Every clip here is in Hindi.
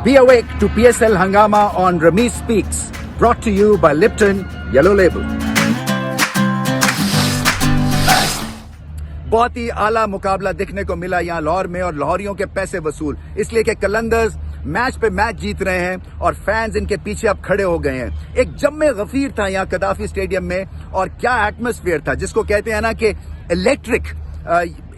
Be awake to PSL Hangama on Ramesh Speaks, brought to you by Lipton Yellow Label. बहुत ही आला मुकाबला देखने को मिला यहाँ लाहौर में और लाहौरियों के पैसे वसूल, इसलिए कि कलंदर्स मैच पे मैच जीत रहे हैं और फैंस इनके पीछे अब खड़े हो गए हैं। एक जम्मे गफीर था यहाँ कदाफी स्टेडियम में और क्या एटमॉस्फेयर था, जिसको कहते हैं ना कि इलेक्ट्रिक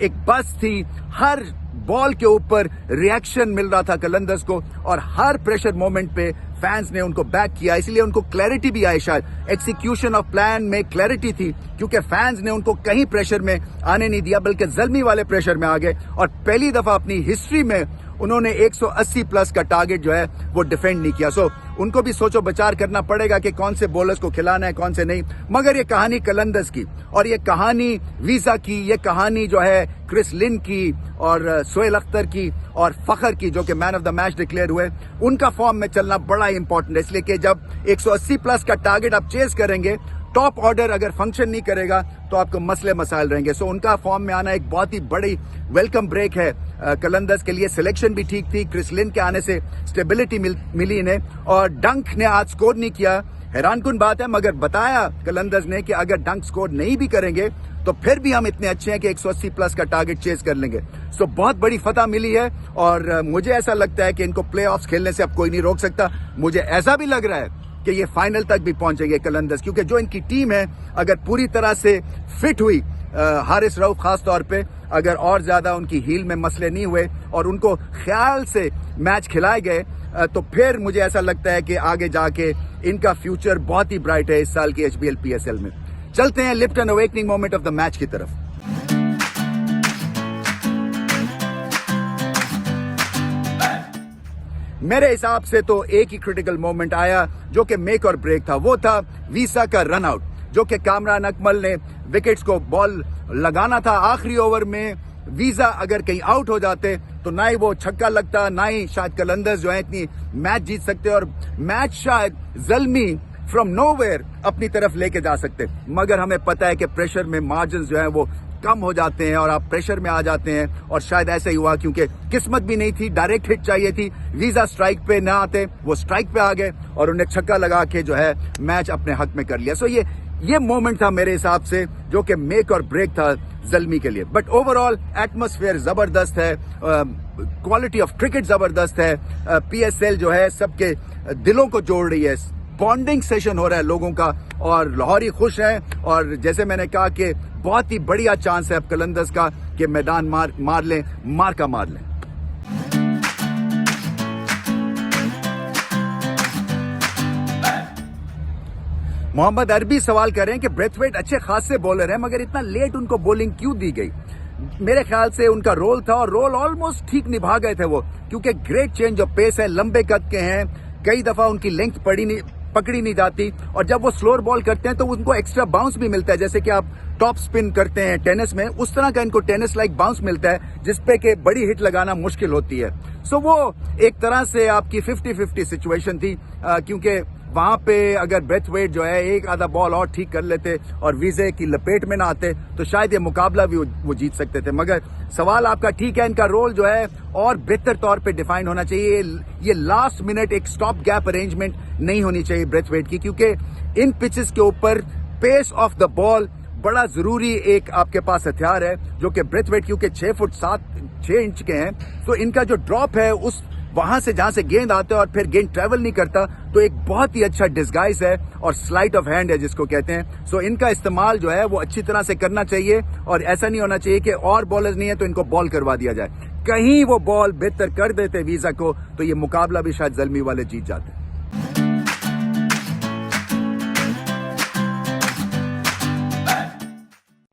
एक बस थी। हर बॉल के ऊपर रिएक्शन मिल रहा था कलंदर्स को और हर प्रेशर मोमेंट पे फैंस ने उनको बैक किया, इसलिए उनको क्लैरिटी भी आई। शायद एक्सिक्यूशन ऑफ प्लान में क्लैरिटी थी क्योंकि फैंस ने उनको कहीं प्रेशर में आने नहीं दिया, बल्कि ज़ल्मी वाले प्रेशर में आ गए और पहली दफा अपनी हिस्ट्री में उन्होंने 180 प्लस का टारगेट जो है वो डिफेंड नहीं किया। सो उनको भी सोचो विचार करना पड़ेगा कि कौन से बॉलर्स को खिलाना है कौन से नहीं। मगर ये कहानी कलंदर्स की और ये कहानी वीजा की, ये कहानी जो है क्रिस लिन की और सोहेल अख्तर की और फखर की, जो कि man of the match declare हुए, उनका फॉर्म में चलना बड़ा इंपॉर्टेंट है। इसलिए कि जब 180 प्लस का टारगेट आप चेस करेंगे, टॉप ऑर्डर अगर फंक्शन नहीं करेगा तो आपको मसले मसाइल रहेंगे। सो उनका फॉर्म में आना एक बहुत ही बड़ी वेलकम ब्रेक है कलंदर्स के लिए। सिलेक्शन भी ठीक थी, क्रिस लिन के आने से स्टेबिलिटी मिली इन्हें और डंक ने आज स्कोर नहीं किया, हैरानकुन बात है, मगर बताया कलंदर्स ने कि अगर डंक स्कोर नहीं भी करेंगे तो फिर भी हम इतने अच्छे हैं कि 180 प्लस का टारगेट चेस कर लेंगे। सो बहुत बड़ी फतह मिली है और मुझे ऐसा लगता है कि इनको प्लेऑफ्स खेलने से अब कोई नहीं रोक सकता। मुझे ऐसा भी लग रहा है कि ये फाइनल तक भी पहुंचेंगे कलंदर्स, क्योंकि जो इनकी टीम है अगर पूरी तरह से फिट हुई, हारिस रऊफ खास तौर पे, अगर और ज्यादा उनकी हील में मसले नहीं हुए और उनको ख्याल से मैच खिलाए गए तो फिर मुझे ऐसा लगता है कि आगे जाके इनका फ्यूचर बहुत ही ब्राइट है इस साल की HBL PSL में। चलते हैं Lipton awakening moment of the match की तरफ। मेरे हिसाब से तो एक ही क्रिटिकल मोमेंट आया जो कि मेक और ब्रेक था, वो था वीसा का रन आउट, जो कि कामरान अकमल ने विकेट्स को बॉल लगाना था आखिरी ओवर में। वीजा अगर कहीं आउट हो जाते तो ना ही वो छक्का लगता, ना ही शायद कलंदर्स जो है इतनी मैच जीत सकते और मैच शायद ज़ल्मी फ्रॉम नोवेयर अपनी तरफ लेके जा सकते। मगर हमें पता है कि प्रेशर में मार्जिन जो है वो कम हो जाते हैं और आप प्रेशर में आ जाते हैं और शायद ऐसा ही हुआ क्योंकि किस्मत भी नहीं थी, डायरेक्ट हिट चाहिए थी। वीजा स्ट्राइक पे ना आते, वो स्ट्राइक पे आ गए और उन्हें छक्का लगा के जो है मैच अपने हक में कर लिया। सो ये मोमेंट था मेरे हिसाब से जो कि मेक और ब्रेक था ज़ल्मी के लिए। बट ओवरऑल एटमॉस्फेयर जबरदस्त है, क्वालिटी ऑफ क्रिकेट जबरदस्त है, PSL जो है सबके दिलों को जोड़ रही है, बॉन्डिंग सेशन हो रहा है लोगों का और लाहौरी खुश हैं। और जैसे मैंने कहा कि बहुत ही बढ़िया चांस है अब कलंदर्स का कि मैदान मार लें, मार लें। मोहम्मद अरबी सवाल कर रहे हैं कि ब्रेथवेट अच्छे खासे बॉलर हैं, मगर इतना लेट उनको बॉलिंग क्यों दी गई? मेरे ख्याल से उनका रोल था और रोल ऑलमोस्ट ठीक निभा गए थे वो, क्योंकि ग्रेट चेंज ऑफ पेस है, लंबे कद के हैं, कई दफा उनकी लेंथ पकड़ी नहीं जाती और जब वो स्लोअर बॉल करते हैं तो उनको एक्स्ट्रा बाउंस भी मिलता है। जैसे कि आप टॉप स्पिन करते हैं टेनिस में, उस तरह का इनको टेनिस लाइक बाउंस मिलता है जिसपे कि बड़ी हिट लगाना मुश्किल होती है। सो वो एक तरह से आपकी 50-50 सिचुएशन थी, क्योंकि वहां पे अगर ब्रेथवेट जो है एक आधा बॉल और ठीक कर लेते और वीजे की लपेट में ना आते तो शायद ये मुकाबला भी वो जीत सकते थे। मगर सवाल आपका ठीक है, इनका रोल जो है और बेहतर तौर पे डिफाइन होना चाहिए। ये लास्ट मिनट एक स्टॉप गैप अरेंजमेंट नहीं होनी चाहिए ब्रेथवेट की, क्योंकि इन पिचेस के ऊपर पेस ऑफ द बॉल बड़ा जरूरी एक आपके पास हथियार है, जो कि ब्रेथवेट क्योंकि 6 फुट 6 इंच के हैं, तो इनका जो ड्रॉप है उस वहां से जहां से गेंद आते हैं और फिर गेंद ट्रेवल नहीं करता, तो एक बहुत ही अच्छा डिस्गाइज है और स्लाइट ऑफ हैंड है जिसको कहते हैं। सो इनका इस्तेमाल जो है वो अच्छी तरह से करना चाहिए और ऐसा नहीं होना चाहिए कि और बॉलर्स नहीं है तो इनको बॉल करवा दिया जाए। कहीं वो बॉल बेहतर कर देते वीजा को तो ये मुकाबला भी शायद ज़ल्मी वाले जीत जाते।